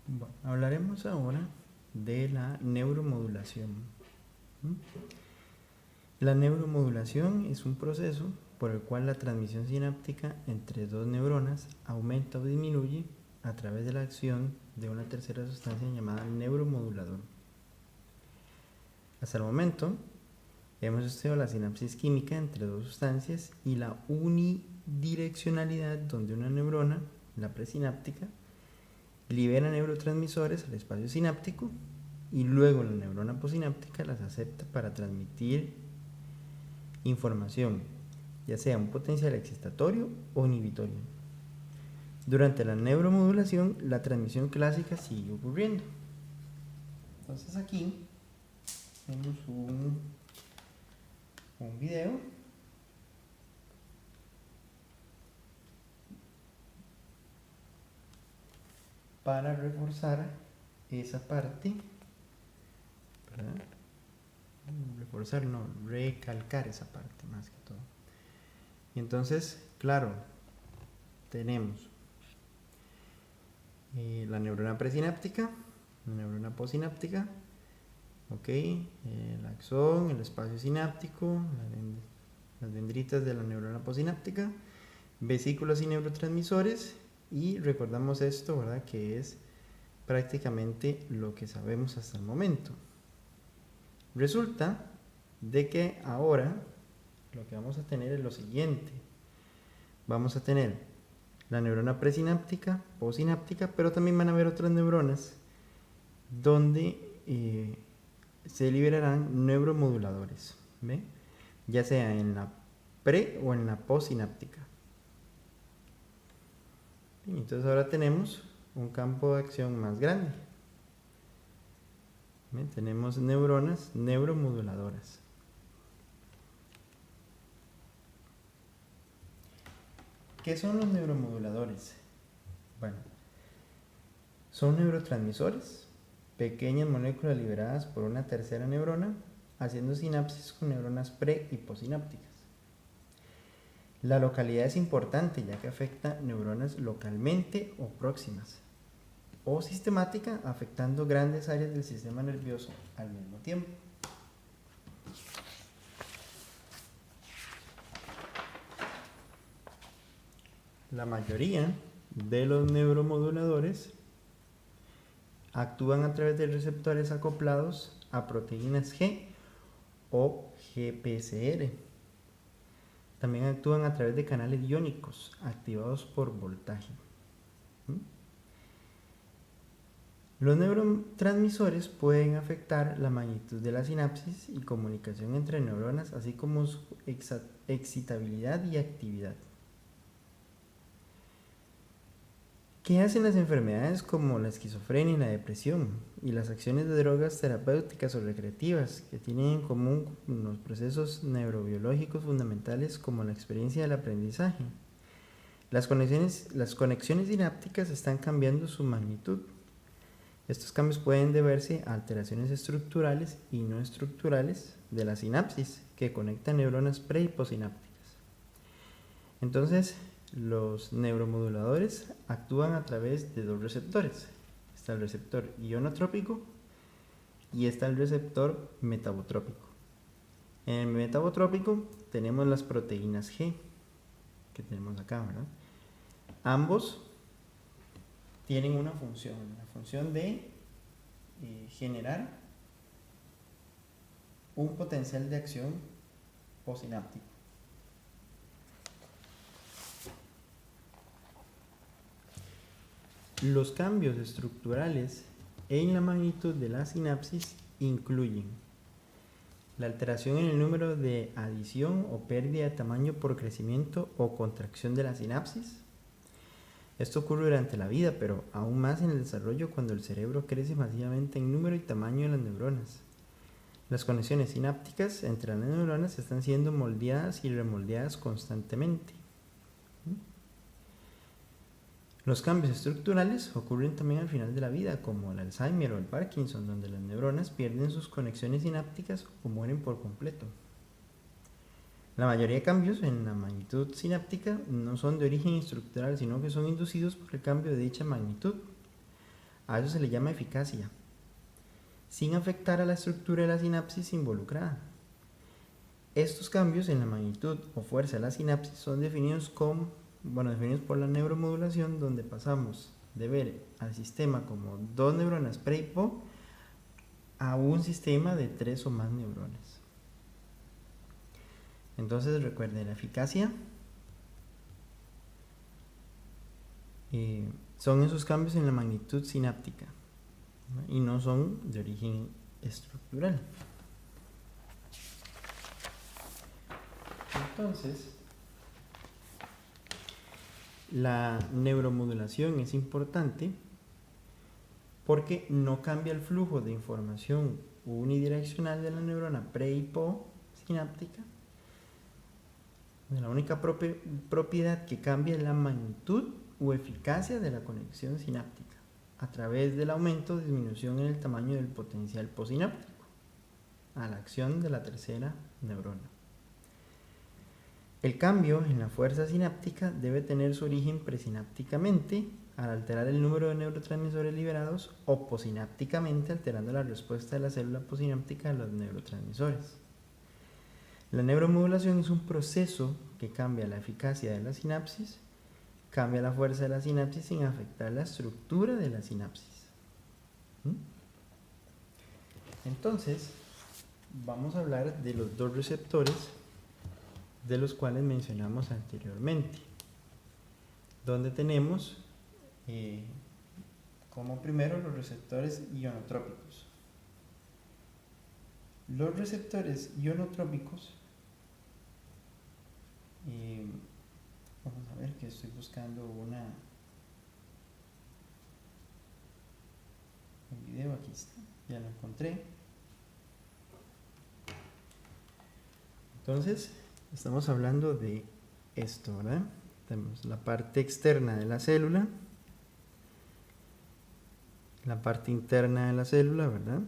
Bueno, hablaremos ahora de la neuromodulación. ¿Mm? La neuromodulación es un proceso por el cual la transmisión sináptica entre dos neuronas aumenta o disminuye a través de la acción de una tercera sustancia llamada neuromodulador. Hasta el momento hemos estudiado la sinapsis química entre dos sustancias y la unidireccionalidad donde una neurona, la presináptica, libera neurotransmisores al espacio sináptico y luego la neurona posináptica las acepta para transmitir información, ya sea un potencial excitatorio o inhibitorio. Durante la neuromodulación, la transmisión clásica sigue ocurriendo. Entonces aquí tenemos un video para reforzar esa parte, ¿verdad? Reforzar, no, recalcar esa parte más que todo. Y entonces, claro, tenemos la neurona presináptica, la neurona posináptica, ok, el axón, el espacio sináptico, las dendritas de la neurona posináptica, vesículas y neurotransmisores, y recordamos esto, ¿verdad? Que es prácticamente lo que sabemos hasta el momento. Resulta de que ahora lo que vamos a tener es lo siguiente. Vamos a tener la neurona presináptica, posináptica, pero también van a haber otras neuronas donde se liberarán neuromoduladores, ¿ve? Ya sea en la pre o en la posináptica. Entonces ahora tenemos un campo de acción más grande. ¿Ve? Tenemos neuronas neuromoduladoras. ¿Qué son los neuromoduladores? Bueno, son neurotransmisores, pequeñas moléculas liberadas por una tercera neurona, haciendo sinapsis con neuronas pre y posinápticas. La localidad es importante ya que afecta neuronas localmente o próximas, o sistemática, afectando grandes áreas del sistema nervioso al mismo tiempo. La mayoría de los neuromoduladores actúan a través de receptores acoplados a proteínas G o GPCR. También actúan a través de canales iónicos activados por voltaje. Los neurotransmisores pueden afectar la magnitud de la sinapsis y comunicación entre neuronas, así como su excitabilidad y actividad. ¿Qué hacen las enfermedades como la esquizofrenia y la depresión y las acciones de drogas terapéuticas o recreativas que tienen en común con los procesos neurobiológicos fundamentales como la experiencia del aprendizaje? Las conexiones sinápticas están cambiando su magnitud. Estos cambios pueden deberse a alteraciones estructurales y no estructurales de la sinapsis que conectan neuronas pre y posinápticas. Entonces, los neuromoduladores actúan a través de dos receptores. Está el receptor ionotrópico y está el receptor metabotrópico. En el metabotrópico tenemos las proteínas G que tenemos acá, ¿verdad? Ambos tienen una función, la función de generar un potencial de acción posináptico. Los cambios estructurales en la magnitud de la sinapsis incluyen la alteración en el número de adición o pérdida de tamaño por crecimiento o contracción de la sinapsis. Esto ocurre durante la vida, pero aún más en el desarrollo cuando el cerebro crece masivamente en número y tamaño de las neuronas. Las conexiones sinápticas entre las neuronas están siendo moldeadas y remoldeadas constantemente. Los cambios estructurales ocurren también al final de la vida, como el Alzheimer o el Parkinson, donde las neuronas pierden sus conexiones sinápticas o mueren por completo. La mayoría de cambios en la magnitud sináptica no son de origen estructural, sino que son inducidos por el cambio de dicha magnitud. A eso se le llama eficacia, sin afectar a la estructura de la sinapsis involucrada. Estos cambios en la magnitud o fuerza de la sinapsis son definidos definidos por la neuromodulación, donde pasamos de ver al sistema como dos neuronas pre y post a un sistema de 3 o más neuronas. Entonces recuerden, la eficacia son esos cambios en la magnitud sináptica, ¿no? Y no son de origen estructural. Entonces, la neuromodulación es importante porque no cambia el flujo de información unidireccional de la neurona pre y postsináptica. La única propiedad que cambia es la magnitud o eficacia de la conexión sináptica a través del aumento o disminución en el tamaño del potencial postsináptico a la acción de la tercera neurona. El cambio en la fuerza sináptica debe tener su origen presinápticamente al alterar el número de neurotransmisores liberados o posinápticamente alterando la respuesta de la célula posináptica a los neurotransmisores. La neuromodulación es un proceso que cambia la eficacia de la sinapsis, cambia la fuerza de la sinapsis sin afectar la estructura de la sinapsis. Entonces, vamos a hablar de los dos receptores de los cuales mencionamos anteriormente, donde tenemos como primero los receptores ionotrópicos. Los receptores ionotrópicos, vamos a ver que estoy buscando un video, aquí está, ya lo encontré. Entonces, estamos hablando de esto, ¿verdad? Tenemos la parte externa de la célula, la parte interna de la célula, ¿verdad?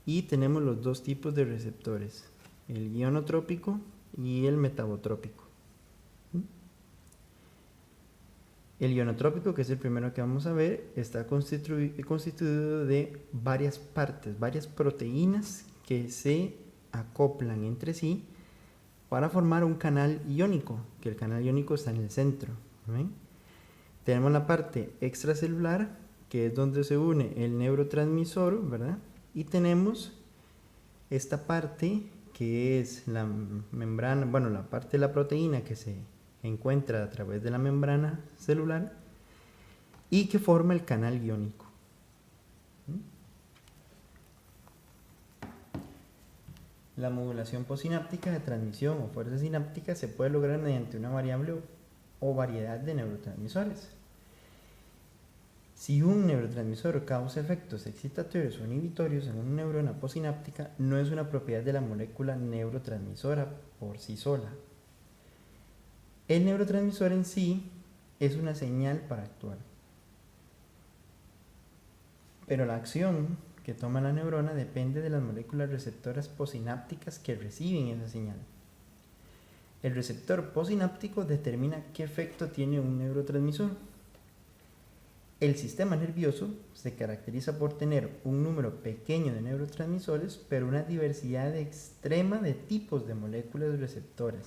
Y tenemos los dos tipos de receptores, el ionotrópico y el metabotrópico. El ionotrópico, que es el primero que vamos a ver, está constituido de varias partes, varias proteínas que se acoplan entre sí para formar un canal iónico, que el canal iónico está en el centro. ¿Ven? Tenemos la parte extracelular, que es donde se une el neurotransmisor, ¿verdad? Y tenemos esta parte que es la membrana, la parte de la proteína que se encuentra a través de la membrana celular y que forma el canal iónico. La modulación postsináptica de transmisión o fuerza sináptica se puede lograr mediante una variable o variedad de neurotransmisores. Si un neurotransmisor causa efectos excitatorios o inhibitorios en una neurona postsináptica, no es una propiedad de la molécula neurotransmisora por sí sola. El neurotransmisor en sí es una señal para actuar, pero la acción que toma la neurona depende de las moléculas receptoras postsinápticas que reciben esa señal. El receptor postsináptico determina qué efecto tiene un neurotransmisor. El sistema nervioso se caracteriza por tener un número pequeño de neurotransmisores, pero una diversidad extrema de tipos de moléculas receptoras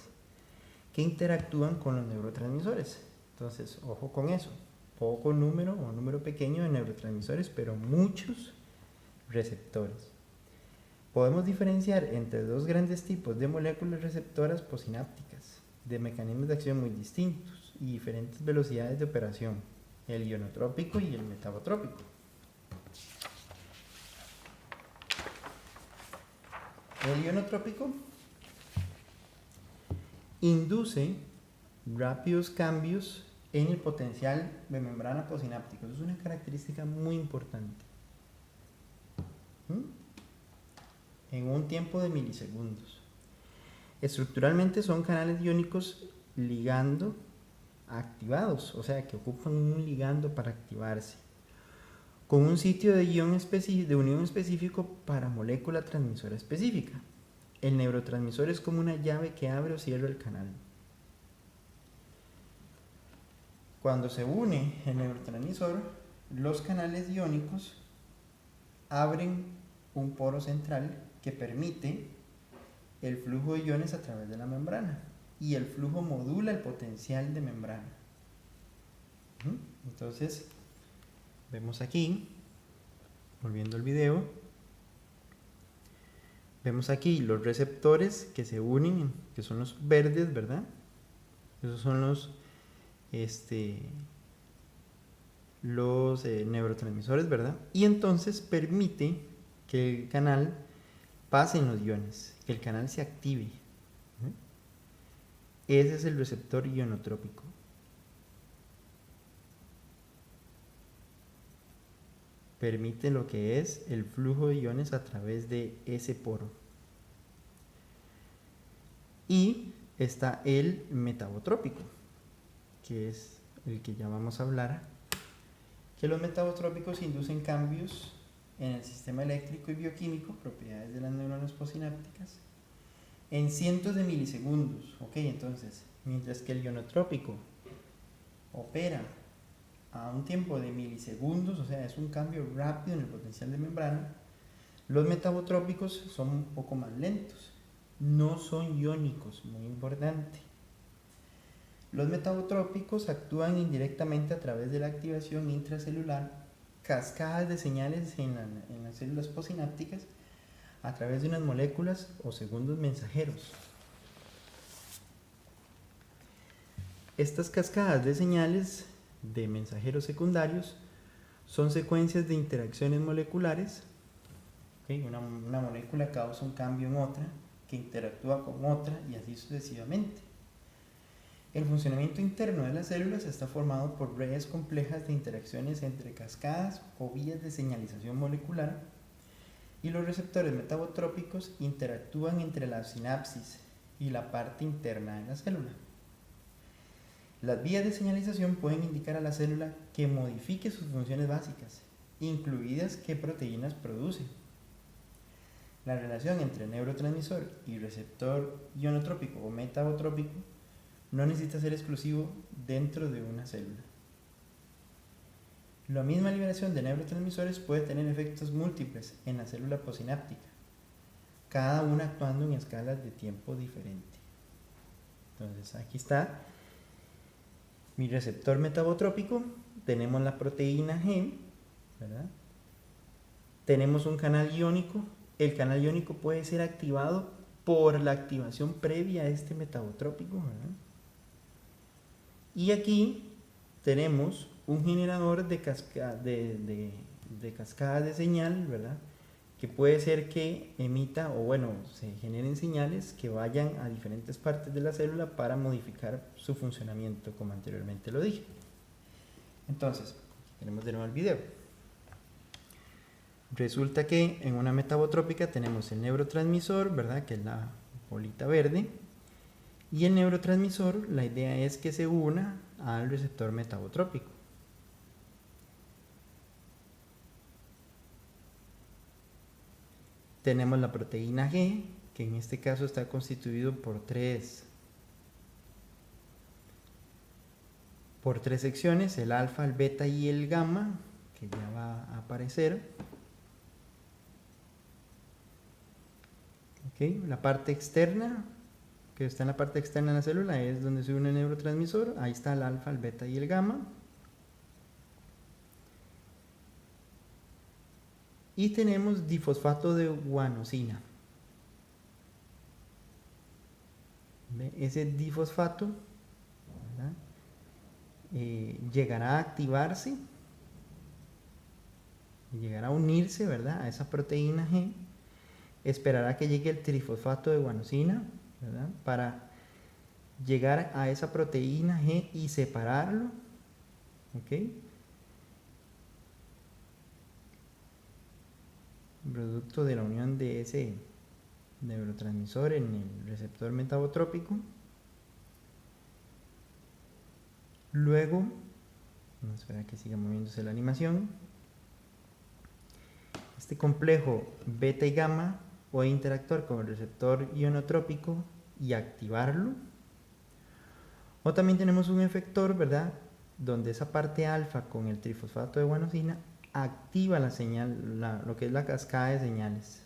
que interactúan con los neurotransmisores. Entonces, ojo con eso, poco número o número pequeño de neurotransmisores, pero muchos receptores. Podemos diferenciar entre dos grandes tipos de moléculas receptoras postsinápticas, de mecanismos de acción muy distintos y diferentes velocidades de operación, el ionotrópico y el metabotrópico. El ionotrópico induce rápidos cambios en el potencial de membrana postsináptica. Eso es una característica muy importante. En un tiempo de milisegundos. Estructuralmente son canales iónicos ligando activados, o sea que ocupan un ligando para activarse, con un sitio de unión específico para molécula transmisora específica. El neurotransmisor es como una llave que abre o cierra el canal. Cuando se une el neurotransmisor, los canales iónicos abren un poro central que permite el flujo de iones a través de la membrana, y el flujo modula el potencial de membrana. Entonces, vemos aquí, volviendo al video, vemos aquí los receptores que se unen, que son los verdes, ¿verdad? Esos son los neurotransmisores, ¿verdad? Y entonces permite que el canal pasen los iones, que el canal se active. Ese es el receptor ionotrópico. Permite lo que es el flujo de iones a través de ese poro. Y está el metabotrópico, que es el que ya vamos a hablar, que los metabotrópicos inducen cambios en el sistema eléctrico y bioquímico, propiedades de las neuronas posinápticas, en cientos de milisegundos. Ok, entonces, mientras que el ionotrópico opera a un tiempo de milisegundos, o sea, es un cambio rápido en el potencial de membrana, los metabotrópicos son un poco más lentos, no son iónicos, muy importante. Los metabotrópicos actúan indirectamente a través de la activación intracelular, cascadas de señales en las células posinápticas a través de unas moléculas o segundos mensajeros. Estas cascadas de señales de mensajeros secundarios son secuencias de interacciones moleculares. Una molécula causa un cambio en otra, que interactúa con otra y así sucesivamente. El funcionamiento interno de las células está formado por redes complejas de interacciones entre cascadas o vías de señalización molecular, y los receptores metabotrópicos interactúan entre la sinapsis y la parte interna de la célula. Las vías de señalización pueden indicar a la célula que modifique sus funciones básicas, incluidas qué proteínas produce. La relación entre neurotransmisor y receptor ionotrópico o metabotrópico no necesita ser exclusivo dentro de una célula. La misma liberación de neurotransmisores puede tener efectos múltiples en la célula posináptica, cada una actuando en escalas de tiempo diferente. Entonces aquí está mi receptor metabotrópico, tenemos la proteína G, ¿verdad? Tenemos un canal iónico. El canal iónico puede ser activado por la activación previa a este metabotrópico, ¿verdad? Y aquí tenemos un generador de cascadas de señal, ¿verdad? Que puede ser que emita se generen señales que vayan a diferentes partes de la célula para modificar su funcionamiento, como anteriormente lo dije. Entonces, tenemos de nuevo el video. Resulta que en una metabotrópica tenemos el neurotransmisor, ¿verdad? Que es la bolita verde. Y el neurotransmisor, la idea es que se una al receptor metabotrópico. Tenemos la proteína G, que en este caso está constituido por tres secciones, el alfa, el beta y el gamma, que ya va a aparecer. La parte externa, que está en la parte externa de la célula, es donde se une el neurotransmisor. Ahí está el alfa, el beta y el gamma. Y tenemos difosfato de guanosina. Ese difosfato, ¿verdad? Llegará a activarse, llegará a unirse, ¿verdad?, a esa proteína G. Esperará que llegue el trifosfato de guanosina, ¿verdad?, para llegar a esa proteína G y separarlo. Producto de la unión de ese neurotransmisor en el receptor metabotrópico. Luego, vamos a esperar que siga moviéndose la animación. Este complejo beta y gamma puede interactuar con el receptor ionotrópico y activarlo. O también tenemos un efector, ¿verdad?, donde esa parte alfa con el trifosfato de guanosina activa la señal, lo que es la cascada de señales,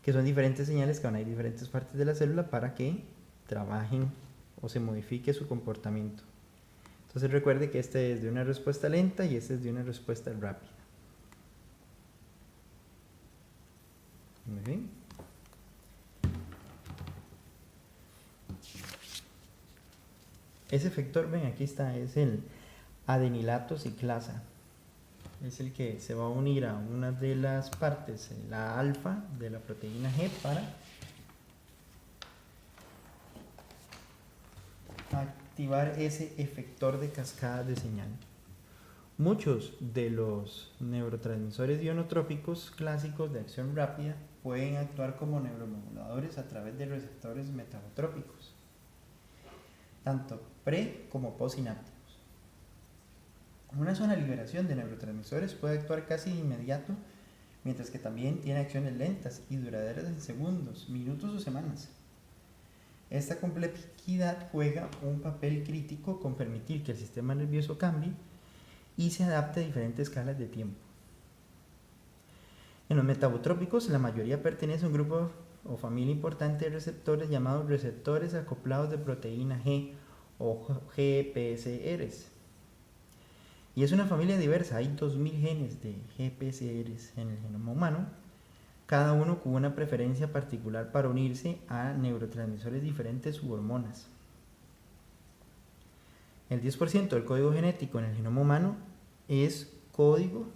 que son diferentes señales que van a ir a diferentes partes de la célula para que trabajen o se modifique su comportamiento. Entonces recuerde que este es de una respuesta lenta y este es de una respuesta rápida. Muy bien. Ese efector, ven, aquí está, es el adenilato ciclasa. Es el que se va a unir a una de las partes, la alfa de la proteína G, para activar ese efector de cascada de señal. Muchos de los neurotransmisores ionotrópicos clásicos de acción rápida pueden actuar como neuromoduladores a través de receptores metabotrópicos, tanto pre como postsinápticos. Una sola liberación de neurotransmisores puede actuar casi de inmediato, mientras que también tiene acciones lentas y duraderas en segundos, minutos o semanas. Esta complejidad juega un papel crítico con permitir que el sistema nervioso cambie y se adapte a diferentes escalas de tiempo. En los metabotrópicos, la mayoría pertenece a un grupo o familia importante de receptores llamados receptores acoplados de proteína G o GPCRs. Y es una familia diversa, hay 2000 genes de GPCRs en el genoma humano, cada uno con una preferencia particular para unirse a neurotransmisores diferentes u hormonas. El 10% del código genético en el genoma humano es código,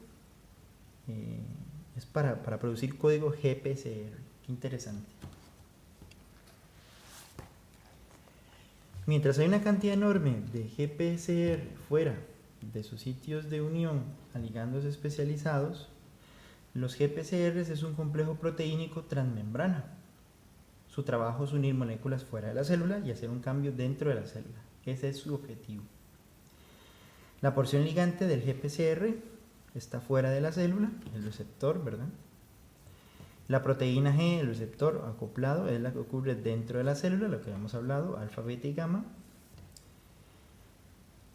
es para producir código GPCR. Qué interesante. Mientras hay una cantidad enorme de GPCR fuera de sus sitios de unión a ligandos especializados, los GPCRs es un complejo proteínico transmembrana. Su trabajo es unir moléculas fuera de la célula y hacer un cambio dentro de la célula. Ese es su objetivo. La porción ligante del GPCR está fuera de la célula, el receptor, ¿verdad? La proteína G, el receptor acoplado, es la que ocurre dentro de la célula, lo que hemos hablado, alfa, beta y gamma.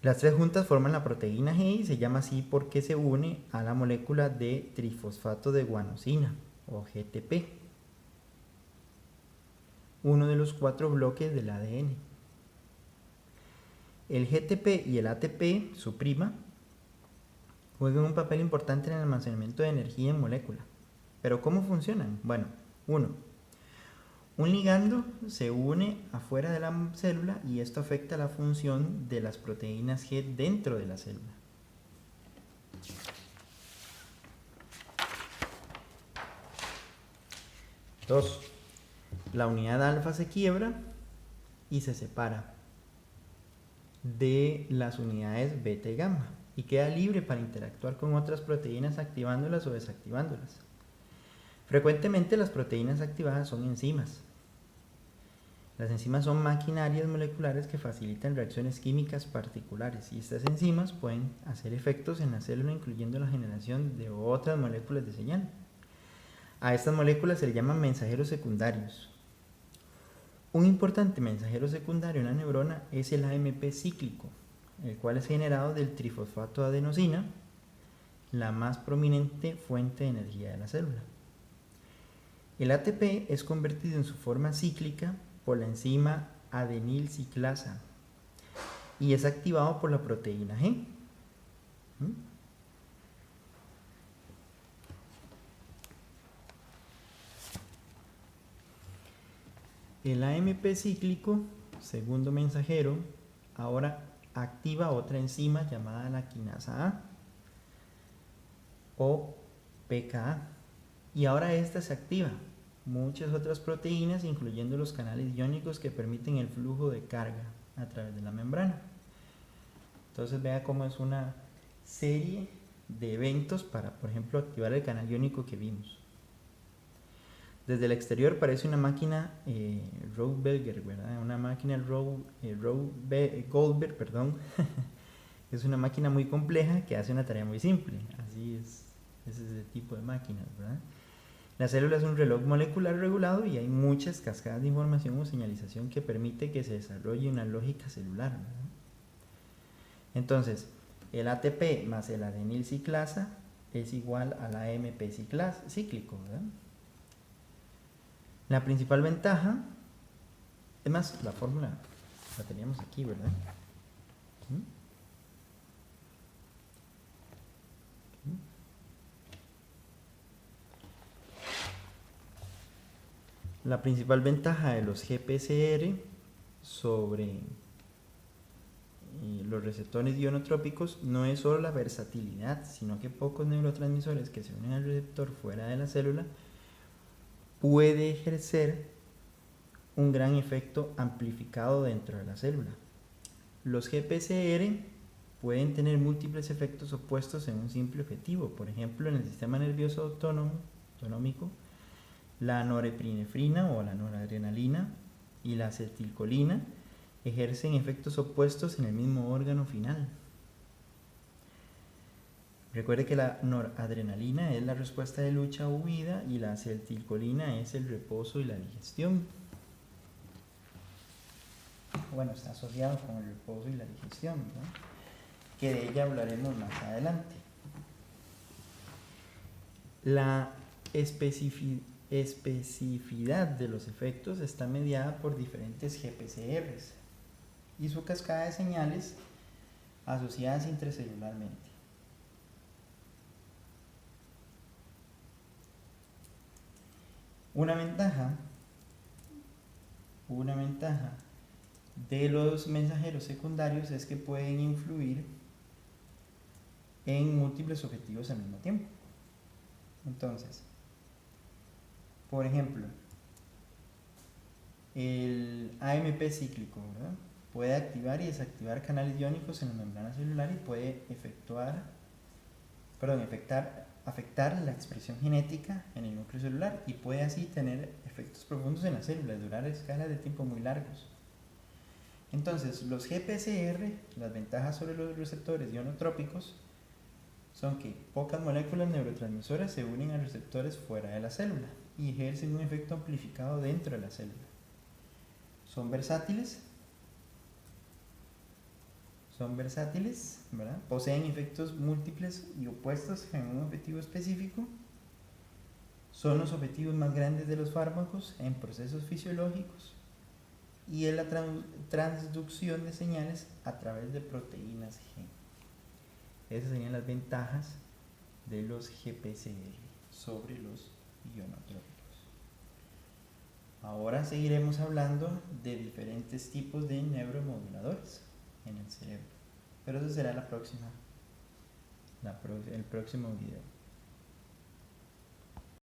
Las tres juntas forman la proteína G y se llama así porque se une a la molécula de trifosfato de guanosina, o GTP, uno de los 4 bloques del ADN. El GTP y el ATP, su prima, juegan un papel importante en el almacenamiento de energía en molécula. ¿Pero cómo funcionan? Bueno, un ligando se une afuera de la célula y esto afecta la función de las proteínas G dentro de la célula. 2. La unidad alfa se quiebra y se separa de las unidades beta y gamma y queda libre para interactuar con otras proteínas activándolas o desactivándolas. Frecuentemente las proteínas activadas son enzimas. Las enzimas son maquinarias moleculares que facilitan reacciones químicas particulares y estas enzimas pueden hacer efectos en la célula incluyendo la generación de otras moléculas de señal. A estas moléculas se le llaman mensajeros secundarios. Un importante mensajero secundario en la neurona es el AMP cíclico, el cual es generado del trifosfato de adenosina, la más prominente fuente de energía de la célula. El ATP es convertido en su forma cíclica por la enzima adenil ciclasa y es activado por la proteína G. El AMP cíclico, segundo mensajero, ahora activa otra enzima llamada la quinasa A o PKA y ahora esta se activa. Muchas otras proteínas, incluyendo los canales iónicos que permiten el flujo de carga a través de la membrana. Entonces vea cómo es una serie de eventos para, por ejemplo, activar el canal iónico que vimos. Desde el exterior parece una máquina Rauh-Goldberg, ¿verdad? Una máquina Rauh-Goldberg, perdón. Es una máquina muy compleja que hace una tarea muy simple. Así es ese tipo de máquinas, ¿verdad? La célula es un reloj molecular regulado y hay muchas cascadas de información o señalización que permite que se desarrolle una lógica celular, ¿verdad? Entonces, el ATP más el adenil ciclasa es igual a la AMP cíclico, ¿verdad? La principal ventaja, es más, la fórmula la teníamos aquí, ¿verdad? La principal ventaja de los GPCR sobre los receptores ionotrópicos no es solo la versatilidad, sino que pocos neurotransmisores que se unen al receptor fuera de la célula puede ejercer un gran efecto amplificado dentro de la célula. Los GPCR pueden tener múltiples efectos opuestos en un simple objetivo. Por ejemplo, en el sistema nervioso autonómico, la norepinefrina o la noradrenalina y la acetilcolina ejercen efectos opuestos en el mismo órgano final. Recuerde que la noradrenalina es la respuesta de lucha o huida y la acetilcolina es el reposo y la digestión. Bueno, está asociado con el reposo y la digestión, ¿no? Que de ella hablaremos más adelante. La especificidad de los efectos está mediada por diferentes GPCRs y su cascada de señales asociadas intracelularmente. Una ventaja de los mensajeros secundarios es que pueden influir en múltiples objetivos al mismo tiempo. Entonces, por ejemplo, el AMP cíclico, ¿verdad?, puede activar y desactivar canales iónicos en la membrana celular y puede afectar la expresión genética en el núcleo celular y puede así tener efectos profundos en las células, durar escalas de tiempo muy largos. Entonces, los GPCR, las ventajas sobre los receptores ionotrópicos son que pocas moléculas neurotransmisoras se unen a receptores fuera de la célula y ejercen un efecto amplificado dentro de la célula. Son versátiles, ¿verdad? Poseen efectos múltiples y opuestos en un objetivo específico. Son los objetivos más grandes de los fármacos en procesos fisiológicos y en la transducción de señales a través de proteínas G. Esas serían las ventajas de los GPCR sobre los ionotrópicos. Ahora seguiremos hablando de diferentes tipos de neuromoduladores en el cerebro, pero eso será el próximo video.